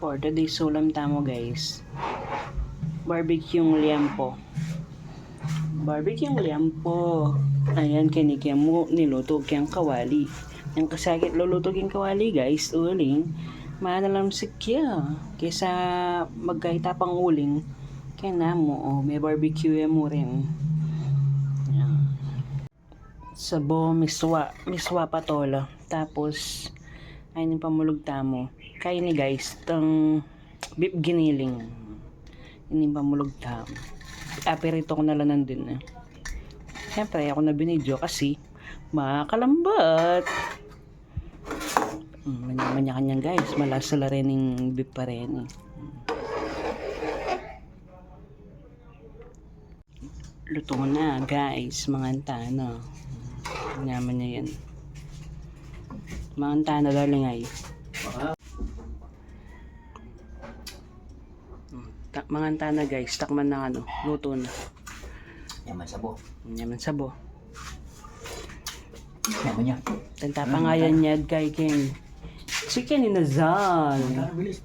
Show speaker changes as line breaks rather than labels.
For today's ulam tamo guys, barbecue liampo. Ayan, kinikyan mo niluto kiyang kawali. Yung kasakit luluto kiyang kawali guys, uling manalam sikya kaysa magkaita pang uling kaya na mo may barbecue mo rin. Ayan. Sabo miswa patola, tapos ayun yung pamulog tamo kaya ni guys tang beef giniling ini pamulog tamo. Aperito ko na lang nandun siyempre ako na binidyo kasi makalambat. Manya-kanyang guys, malasa la rin yung beef pa rin luto na guys, mga antana. Naman niya yan. Mga antana darling ay. Mga antana guys, takman na luto na.
Yaman sabo.
Tanta pa nga yan niya kay King. Chicken inasal.
Bilis.